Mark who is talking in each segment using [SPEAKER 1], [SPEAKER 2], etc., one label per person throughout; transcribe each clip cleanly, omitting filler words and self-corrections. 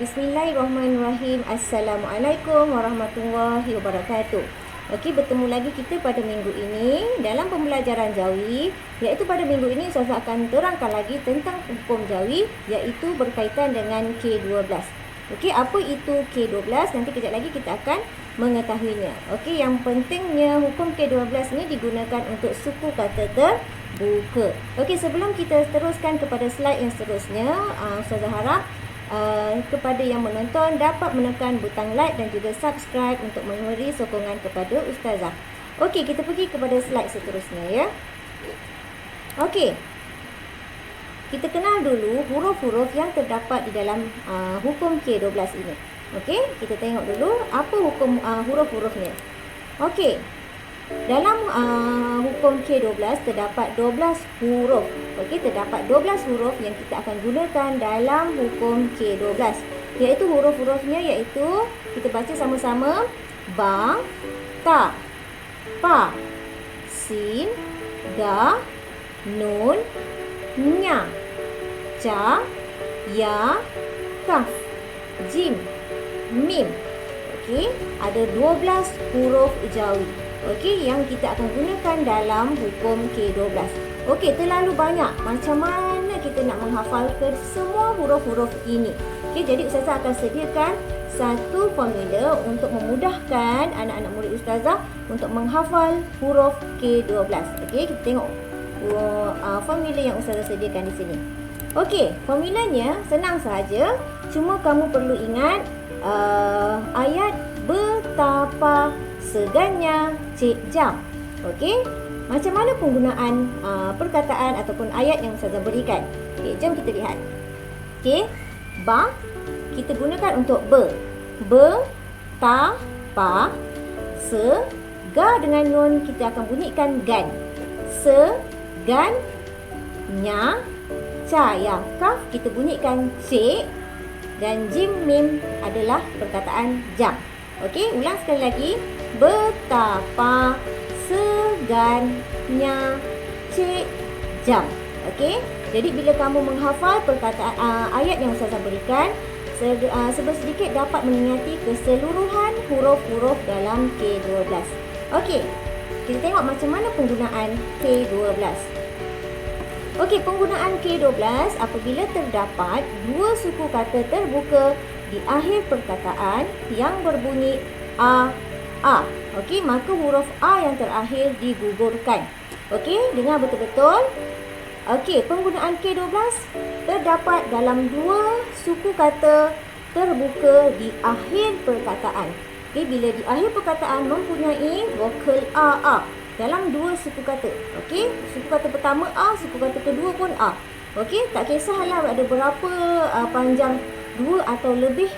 [SPEAKER 1] Bismillahirrahmanirrahim. Assalamualaikum warahmatullahi wabarakatuh. Okey, bertemu lagi kita pada minggu ini dalam pembelajaran Jawi, iaitu pada minggu ini Ustazah akan terangkan lagi tentang hukum Jawi, iaitu berkaitan dengan K12. Okey, apa itu K12? Nanti kejap lagi kita akan mengetahuinya. Okey, yang pentingnya hukum K12 ini digunakan untuk suku kata terbuka. Okey, sebelum kita teruskan kepada slide yang seterusnya, Ustazah harap kepada yang menonton dapat menekan butang like dan juga subscribe untuk memberi sokongan kepada Ustazah. Okey, kita pergi kepada slide seterusnya ya. Okey, kita kenal dulu huruf-huruf yang terdapat di dalam hukum K12 ini. Okey, kita tengok dulu apa hukum huruf-hurufnya. Okey, dalam hukum K12 terdapat 12 huruf. Okey, terdapat 12 huruf yang kita akan gunakan dalam hukum K12. Iaitu huruf-hurufnya iaitu kita baca sama-sama: ba, ta, pa, sin, ga, nun, nya, ca, ya, kaf, jim, mim. Okey, ada 12 huruf Jawi. Okey, yang kita akan gunakan dalam hukum K12. Okey, terlalu banyak. Macam mana kita nak menghafalkan semua huruf-huruf ini? Okey, jadi Ustazah akan sediakan satu formula untuk memudahkan anak-anak murid Ustazah untuk menghafal huruf K12. Okey, kita tengok formula yang Ustazah sediakan di sini. Okey, formulanya senang sahaja. Cuma kamu perlu ingat ayat betapa segannya Cik Jam. Okey, macam mana penggunaan perkataan ataupun ayat yang Ustazah berikan? Okey, jom kita lihat. Okey, ba kita gunakan untuk be. Be, ta, pa. Se, ga dengan nun kita akan bunyikan gan. Se, gan, nya, ca, ya, kaf kita bunyikan cik. Dan jim, mim adalah perkataan jam. Okey, ulang sekali lagi. Betapa segannya Cik Jam. Okey, jadi bila kamu menghafal perkataan ayat yang Ustazah berikan, sedikit dapat mengingati keseluruhan huruf-huruf dalam K12. Okey, kita tengok macam mana penggunaan K12. Okey, penggunaan K12 apabila terdapat dua suku kata terbuka di akhir perkataan yang berbunyi a. Okey, maka huruf A yang terakhir digugurkan. Okey, dengar betul-betul. Okey, penggunaan K12 terdapat dalam dua suku kata terbuka di akhir perkataan. Okey, bila di akhir perkataan mempunyai vokal A dalam dua suku kata. Okey, suku kata pertama A, suku kata kedua pun A. Okey, tak kisahlah ada berapa panjang dua atau lebih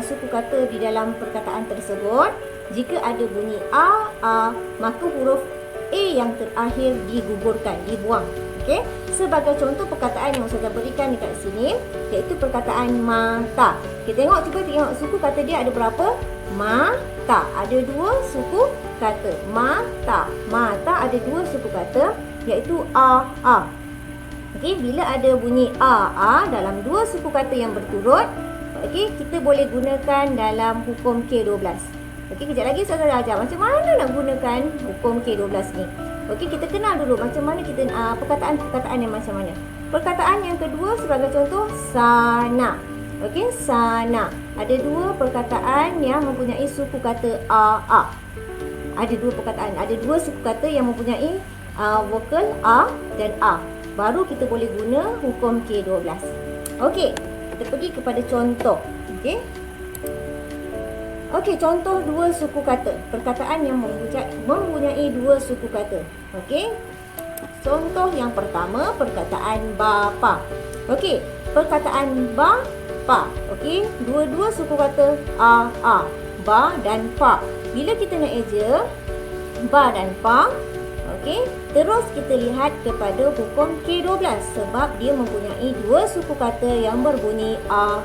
[SPEAKER 1] suku kata di dalam perkataan tersebut. Jika ada bunyi a, maka huruf A yang terakhir digugurkan, dibuang. Okey, sebagai contoh perkataan yang Ustazah berikan dekat sini, iaitu perkataan mata. Kita cuba tengok suku kata dia ada berapa? Mata. Ada dua suku kata. Mata. Mata ada dua suku kata, iaitu a. Okey, bila ada bunyi a dalam dua suku kata yang berturut, okey, kita boleh gunakan dalam hukum K12. Okey, kejap lagi Ustazah ajar macam mana nak gunakan hukum K12 ni. Okey, kita kenal dulu macam mana kita perkataan-perkataan yang macam mana. Perkataan yang kedua sebagai contoh sana. Okey, sana. Ada dua perkataan yang mempunyai suku kata a. Ada dua perkataan, ada dua suku kata yang mempunyai vokal a dan a. Baru kita boleh guna hukum K12. Okey, kita pergi kepada contoh. Okey. Okey, contoh dua suku kata. Perkataan yang mempunyai dua suku kata. Okey. Contoh yang pertama, perkataan bapa. Okey, perkataan bapa. Okey, dua-dua suku kata a. Ba dan pa. Bila kita nak eja ba dan pa, okey, terus kita lihat kepada hukum K12 sebab dia mempunyai dua suku kata yang berbunyi a.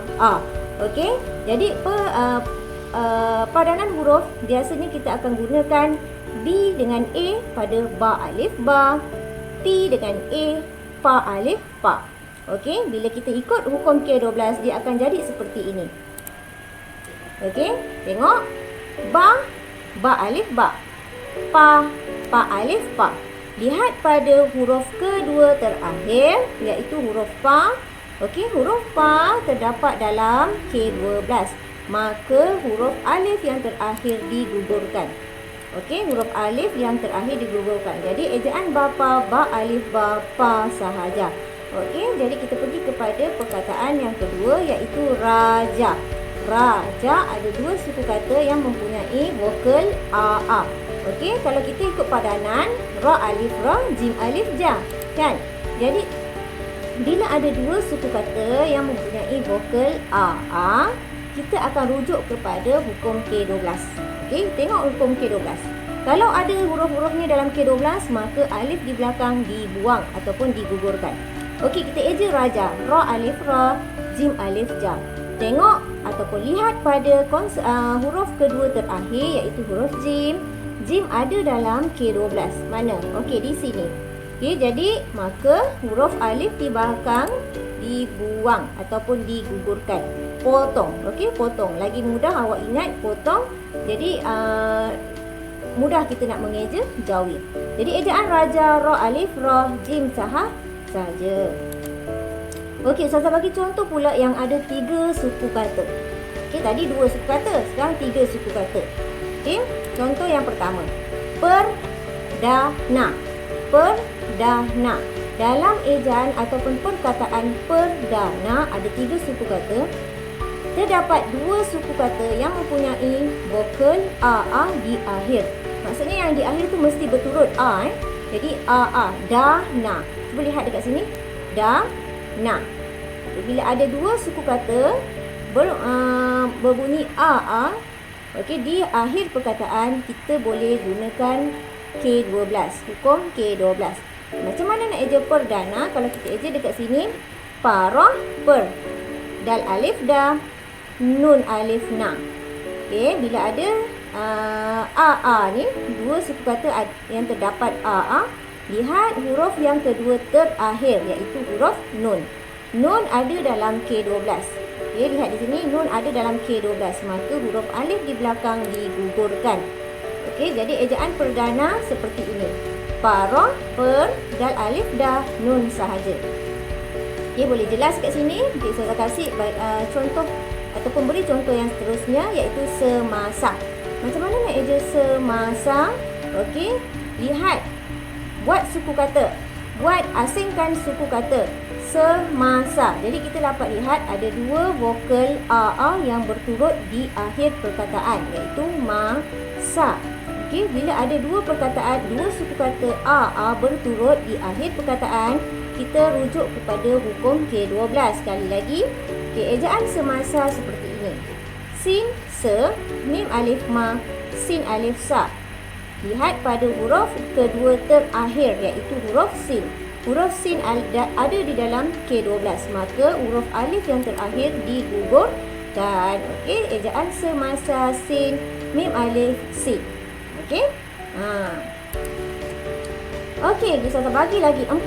[SPEAKER 1] Okey, jadi padanan huruf biasanya kita akan gunakan B dengan A pada ba alif ba, T dengan A pa alif pa. Okey, bila kita ikut hukum K12 dia akan jadi seperti ini. Okey, tengok. Ba, ba alif ba. Pa, pa alif pa. Lihat pada huruf kedua terakhir iaitu huruf pa. Okey, huruf pa terdapat dalam K12. Maka huruf alif yang terakhir digugurkan. Okey, huruf alif yang terakhir digugurkan. Jadi ejaan bapa, ba alif ba, pa sahaja. Okey, jadi kita pergi kepada perkataan yang kedua iaitu raja. Raja ada dua suku kata yang mempunyai vokal a. Okey, kalau kita ikut padanan ra alif ra, jim alif ja, kan? Jadi bila ada dua suku kata yang mempunyai vokal a, kita akan rujuk kepada hukum K12. Okey, tengok hukum K12. Kalau ada huruf-huruf ni dalam K12, maka alif di belakang dibuang ataupun digugurkan. Okey, kita eja raja. Ra alif ra, jim alif ja. Tengok ataupun lihat pada huruf kedua terakhir iaitu huruf jim. Jim ada dalam K12. Mana? Okey, di sini. Okey, jadi maka huruf alif di belakang dibuang ataupun digugurkan. Potong. Okey, potong. Lagi mudah awak ingat potong. Jadi mudah kita nak mengeja jawi. Jadi ejaan raja, ra alif ra, jim saja. Okey, Ustazah bagi contoh pula yang ada 3 suku kata. Okey, tadi 2 suku kata, sekarang 3 suku kata. Okey, contoh yang pertama. Perdana. Perdana. Dalam ejaan ataupun perkataan perdana ada 3 suku kata. Terdapat 2 suku kata yang mempunyai vokal a di akhir. Maksudnya yang di akhir tu mesti berturut a. Jadi a. Dana. Cuba lihat dekat sini. Dana. Bila ada 2 suku kata berbunyi a, okey, di akhir perkataan kita boleh gunakan K12, hukum K12. Macam mana nak eja perdana? Kalau kita eja dekat sini, parah per, dal alif da, nun alif na. Okey, bila ada a ni, 2 suku kata yang terdapat a, lihat huruf yang kedua terakhir iaitu huruf nun. Nun ada dalam K12. Okey, lihat di sini nun ada dalam K12, maka huruf alif di belakang digugurkan. Okey, jadi ejaan perdana seperti ini. Para, per, dal alif dah, nun sahaja. Okey, boleh jelas kat sini? Okey, saya kasih contoh ataupun beri contoh yang seterusnya iaitu semasa. Macam mana nak eja semasa? Okey, lihat. Buat suku kata. Buat asingkan suku kata. Semasa. Jadi kita dapat lihat ada 2 vokal a yang berturut di akhir perkataan iaitu masa. Okey, bila ada 2 perkataan, 2 suku kata a berturut di akhir perkataan, kita rujuk kepada hukum K12 sekali lagi. Okey, ejaan semasa seperti ini. Sin, se, mim alif ma, sin alif sa. Lihat pada huruf kedua terakhir iaitu huruf sin. Huruf sin ada di dalam K12, maka huruf alif yang terakhir digugurkan. Okey, ejaan semasa sin, mim alif sin. Okey. Okey, saya bagi lagi 4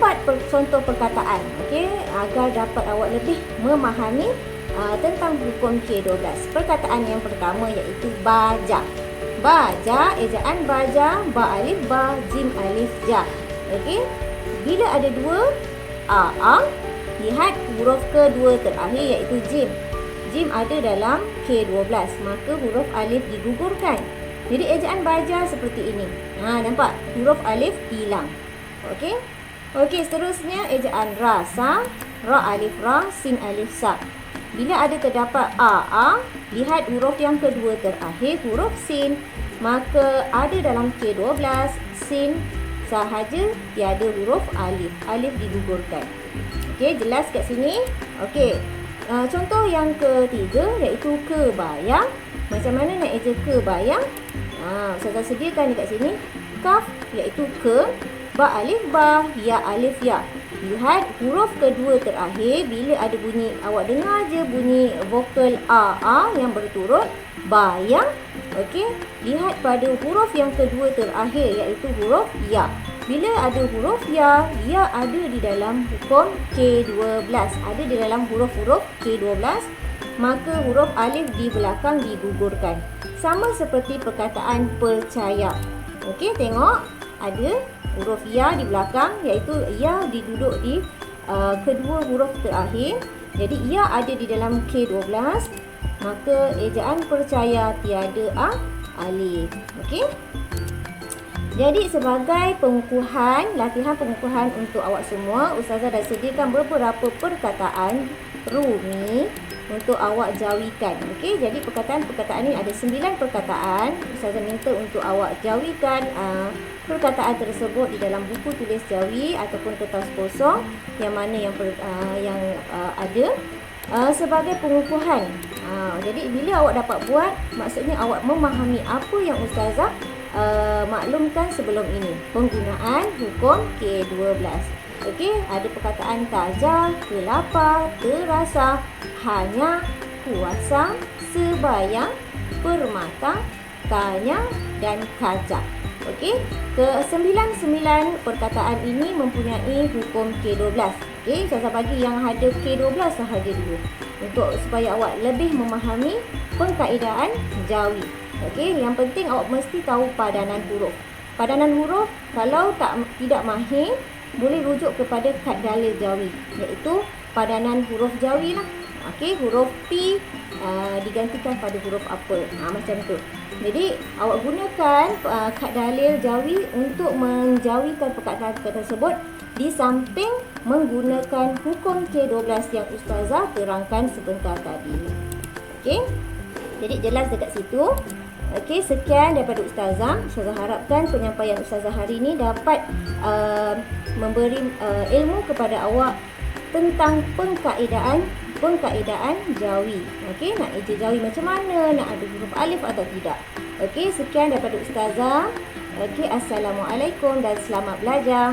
[SPEAKER 1] contoh perkataan. Okey, agar dapat awak lebih memahami tentang hukum K12. Perkataan yang pertama iaitu baja. Baja, ejaan baja, ba alif ba, jim alif ja. Okey. Bila ada 2 a, lihat huruf kedua terakhir iaitu jim. Jim ada dalam K12, maka huruf alif digugurkan. Jadi ejaan baja seperti ini. Nampak? Huruf alif hilang. Okey. Okey, seterusnya ejaan rasa, ra alif ra, sin alif sa. Bila ada terdapat a, lihat huruf yang kedua terakhir huruf sin, maka ada dalam K12 sin sahaja, tiada huruf alif. Alif digugurkan. Okey, jelas kat sini? Okey. Contoh yang ketiga iaitu kebayang. Macam mana nak eja kebayang? Saya sediakan dekat sini. Kaf iaitu ke, ba alif ba, ya alif ya. Lihat huruf kedua terakhir bila ada bunyi, awak dengar je bunyi vokal a yang berturut, bayang. Okey, lihat pada huruf yang kedua terakhir iaitu huruf ya. Bila ada huruf ya, ia ada di dalam hukum K12. Ada di dalam huruf-huruf K12, maka huruf alif di belakang digugurkan. Sama seperti perkataan percaya. Okey, tengok ada huruf ya di belakang, iaitu ya diduduk di kedua huruf terakhir. Jadi ia ada di dalam K12, maka ejaan percaya tiada alif. Okey. Jadi sebagai pengukuhan, latihan pengukuhan untuk awak semua, Ustazah dah sediakan beberapa perkataan rumi untuk awak jawikan. Okey, jadi perkataan-perkataan ni ada 9 perkataan. Ustazah minta untuk awak jawikan perkataan tersebut di dalam buku tulis jawi ataupun kertas kosong yang mana yang ada sebagai pengukuhan. Jadi bila awak dapat buat, maksudnya awak memahami apa yang Ustazah maklumkan sebelum ini. Penggunaan hukum K12. Okey, ada perkataan taja, kelapar, terasa, hanya, kuasa, sebayang, permata, tanya dan kajak. Okey, ke-9 perkataan ini mempunyai hukum K12. Okey, saya bagi yang ada K12 sahaja dulu untuk supaya awak lebih memahami pengkaedaan jawi. Okey, yang penting awak mesti tahu padanan huruf. Padanan huruf kalau tidak mahir, boleh rujuk kepada kad dalil jawi, iaitu padanan huruf jawi lah. Okey, huruf P digantikan pada huruf apa. Macam tu. Jadi awak gunakan kad dalil jawi untuk menjawikan perkataan tersebut di samping menggunakan hukum K12 yang Ustazah terangkan sebentar tadi. Okey. Jadi jelas dekat situ. Okey, sekian daripada Ustazah. Ustazah harapkan penyampaian Ustazah hari ini dapat memberi ilmu kepada awak tentang pengkaedaan jawi. Okey, nak eja jawi macam mana, nak ada huruf alif atau tidak. Okey, sekian daripada Ustazah. Okey, assalamualaikum dan selamat belajar.